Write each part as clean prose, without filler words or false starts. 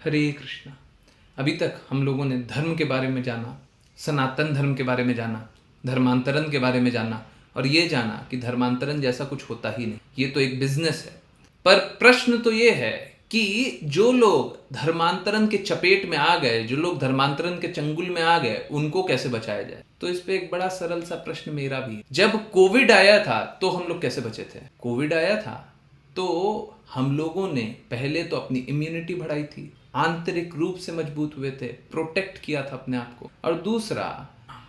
हरे कृष्णा। अभी तक हम लोगों ने धर्म के बारे में जाना, सनातन धर्म के बारे में जाना, धर्मांतरण के बारे में जाना और ये जाना कि धर्मांतरण जैसा कुछ होता ही नहीं, ये तो एक बिजनेस है। पर प्रश्न तो ये है कि जो लोग धर्मांतरण के चपेट में आ गए, जो लोग धर्मांतरण के चंगुल में आ गए, उनको कैसे बचाया जाए। तो इस पे एक बड़ा सरल सा प्रश्न मेरा भी है। जब कोविड आया था तो हम लोग कैसे बचे थे। कोविड आया था तो हम लोगों ने पहले तो अपनी इम्यूनिटी बढ़ाई थी, आंतरिक रूप से मजबूत हुए थे, प्रोटेक्ट किया था अपने आप को, और दूसरा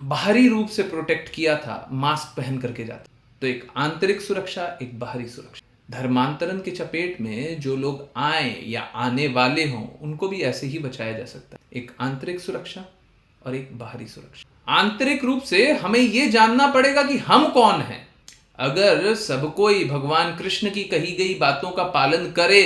बाहरी रूप से प्रोटेक्ट किया था, मास्क पहन करके जाते। तो एक आंतरिक सुरक्षा, एक बाहरी सुरक्षा। धर्मांतरण के चपेट में जो लोग आए या आने वाले हों, उनको भी ऐसे ही बचाया जा सकता है, एक आंतरिक सुरक्षा और एक बाहरी सुरक्षा। आंतरिक रूप से हमें यह जानना पड़ेगा कि हम कौन हैं। अगर सब कोई भगवान कृष्ण की कही गई बातों का पालन करे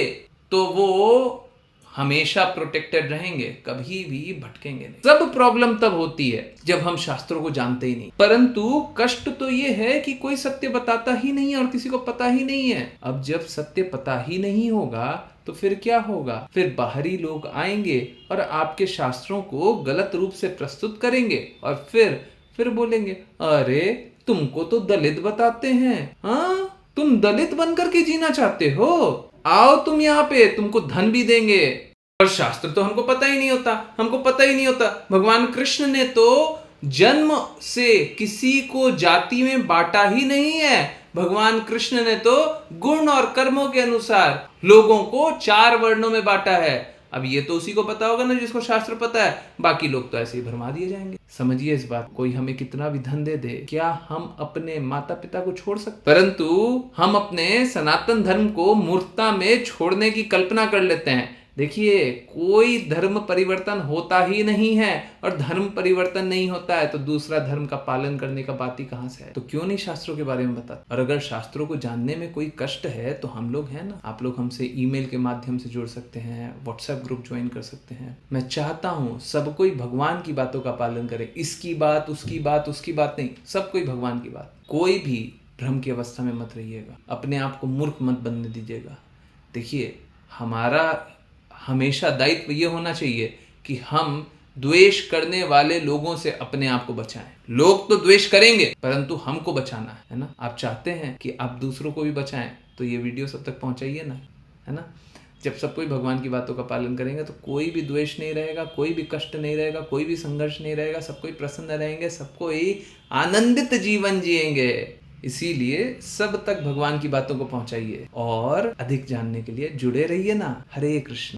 तो वो हमेशा प्रोटेक्टेड रहेंगे, कभी भी भटकेंगे नहीं। सब प्रॉब्लम तब होती है जब हम शास्त्रों को जानते ही नहीं। परंतु कष्ट तो ये है कि कोई सत्य बताता ही नहीं है और किसी को पता ही नहीं है। अब जब सत्य पता ही नहीं होगा तो फिर क्या होगा। फिर बाहरी लोग आएंगे और आपके शास्त्रों को गलत रूप से प्रस्तुत करेंगे और फिर बोलेंगे, अरे तुमको तो दलित बताते हैं, हाँ तुम दलित बनकर के जीना चाहते हो, आओ तुम यहाँ पे, तुमको धन भी देंगे। और शास्त्र तो हमको पता ही नहीं होता, हमको पता ही नहीं होता। भगवान कृष्ण ने तो जन्म से किसी को जाति में बांटा ही नहीं है। भगवान कृष्ण ने तो गुण और कर्मों के अनुसार लोगों को 4 वर्णों में बांटा है। अब ये तो उसी को पता होगा ना जिसको शास्त्र पता है, बाकी लोग तो ऐसे ही भरमा दिए जाएंगे। समझिए इस बात, कोई हमें कितना भी धन दे दे, क्या हम अपने माता पिता को छोड़ सकते। परंतु हम अपने सनातन धर्म को मूर्खता में छोड़ने की कल्पना कर लेते हैं। देखिए, कोई धर्म परिवर्तन होता ही नहीं है, और धर्म परिवर्तन नहीं होता है तो दूसरा धर्म का पालन करने का बात ही कहां से है। तो क्यों नहीं शास्त्रों के बारे में बताते। और अगर शास्त्रों को जानने में कोई कष्ट है तो हम लोग हैं ना, आप लोग हमसे ईमेल के माध्यम से जुड़ सकते हैं, व्हाट्सएप ग्रुप ज्वाइन कर सकते हैं। मैं चाहता हूं सब कोई भगवान की बातों का पालन करे, इसकी बात उसकी बात नहीं, सब कोई भगवान की बात। कोई भी भ्रम की अवस्था में मत रहिएगा, अपने आप को मूर्ख मत बनने दीजिएगा। देखिए, हमारा हमेशा दायित्व ये होना चाहिए कि हम द्वेष करने वाले लोगों से अपने आप को बचाएं। लोग तो द्वेष करेंगे परंतु हमको बचाना है ना। आप चाहते हैं कि आप दूसरों को भी बचाएं तो ये वीडियो सब तक पहुंचाइए ना, है ना। जब सब कोई भगवान की बातों का पालन करेंगे तो कोई भी द्वेष नहीं रहेगा, कोई भी कष्ट नहीं रहेगा, कोई भी संघर्ष नहीं रहेगा, सब कोई प्रसन्न रहेंगे, सबको ही आनंदित जीवन जिएंगे। इसीलिए सब तक भगवान की बातों को पहुंचाइए और अधिक जानने के लिए जुड़े रहिए ना। हरे कृष्ण।